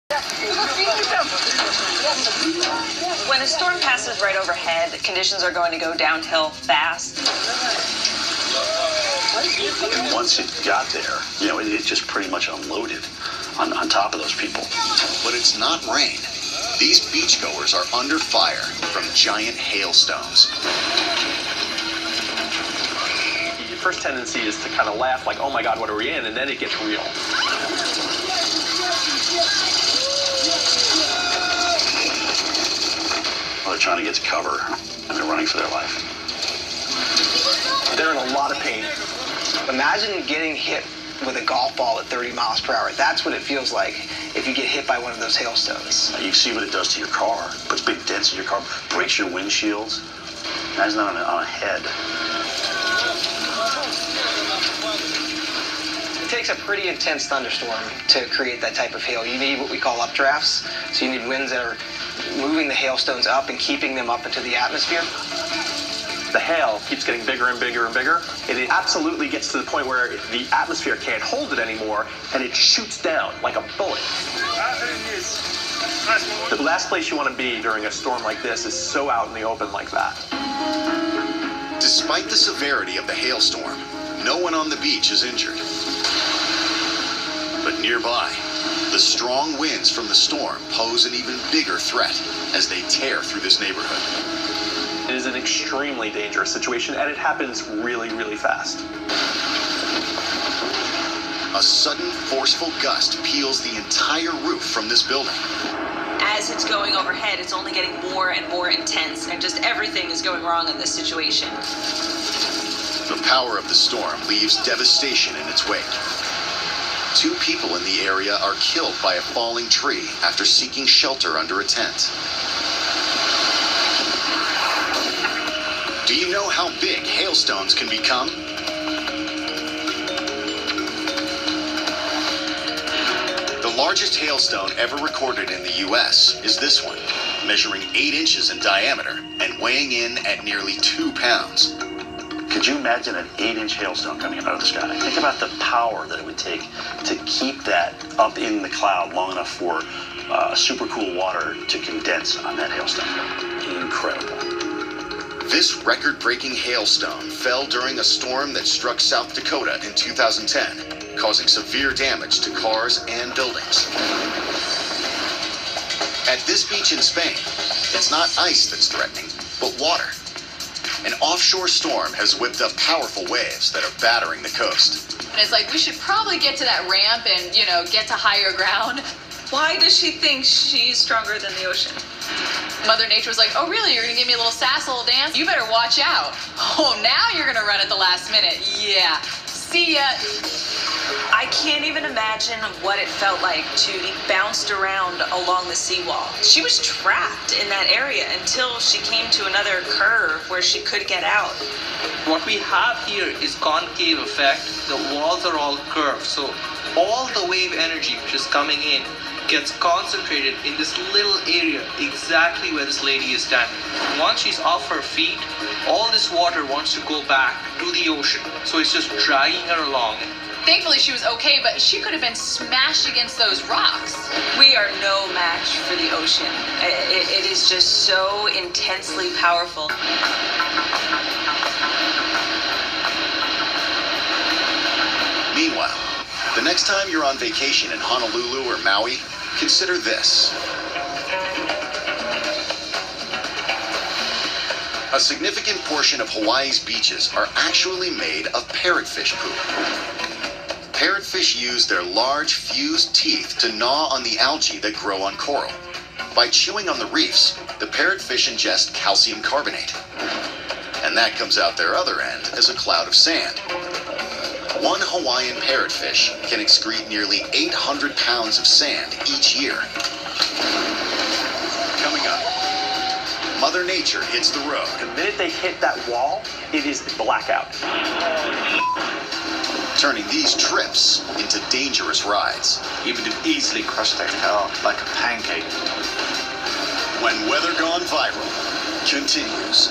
When a storm passes right overhead, conditions are going to go downhill fast. And once it got there, it just pretty much unloaded on top of those people. But it's not rain. These beachgoers are under fire from giant hailstones. Your first tendency is to kind of laugh like, oh my God, what are we in? And then it gets real. Well, they're trying to get to cover, and they're running for their life. They're in a lot of pain. Imagine getting hit with a golf ball at 30 miles per hour. That's what it feels like if you get hit by one of those hailstones. You can see what it does to your car. Puts big dents in your car, breaks your windshields. Imagine that on a head. It takes a pretty intense thunderstorm to create that type of hail. You need what we call updrafts. So you need winds that are moving the hailstones up and keeping them up into the atmosphere. The hail keeps getting bigger and bigger and bigger. It absolutely gets to the point where the atmosphere can't hold it anymore, and it shoots down like a bullet. The last place you want to be during a storm like this is so out in the open like that. Despite the severity of the hailstorm, no one on the beach is injured. But nearby, the strong winds from the storm pose an even bigger threat as they tear through this neighborhood. It is an extremely dangerous situation, and it happens really, really fast. A sudden, forceful gust peels the entire roof from this building. As it's going overhead, it's only getting more and more intense, and just everything is going wrong in this situation. The power of the storm leaves devastation in its wake. 2 people in the area are killed by a falling tree after seeking shelter under a tent. Do you know how big hailstones can become? The largest hailstone ever recorded in the U.S. is this one, measuring 8 inches in diameter and weighing in at nearly 2 pounds. Could you imagine an 8-inch hailstone coming out of the sky? Think about the power that it would take to keep that up in the cloud long enough for super cool water to condense on that hailstone. Incredible. This record-breaking hailstone fell during a storm that struck South Dakota in 2010, causing severe damage to cars and buildings. At this beach in Spain, it's not ice that's threatening, but water. An offshore storm has whipped up powerful waves that are battering the coast. And it's like, we should probably get to that ramp and, get to higher ground. Why does she think she's stronger than the ocean? Mother Nature was like, oh, really? You're going to give me a little sass, a little dance? You better watch out. Oh, now you're going to run at the last minute. Yeah. See ya. I can't even imagine what it felt like to be bounced around along the seawall. She was trapped in that area until she came to another curve where she could get out. What we have here is concave effect. The walls are all curved, so all the wave energy which is coming in gets concentrated in this little area exactly where this lady is standing. Once she's off her feet, all this water wants to go back to the ocean, so it's just dragging her along. Thankfully, she was okay, but she could have been smashed against those rocks. We are no match for the ocean. It is just so intensely powerful. Meanwhile, the next time you're on vacation in Honolulu or Maui, consider this. A significant portion of Hawaii's beaches are actually made of parrotfish poop. Parrotfish use their large, fused teeth to gnaw on the algae that grow on coral. By chewing on the reefs, the parrotfish ingest calcium carbonate. And that comes out their other end as a cloud of sand. One Hawaiian parrotfish can excrete nearly 800 pounds of sand each year. Coming up, Mother Nature hits the road. The minute they hit that wall, it is blackout. Turning these trips into dangerous rides. You could easily crush that car like a pancake. When Weather Gone Viral continues.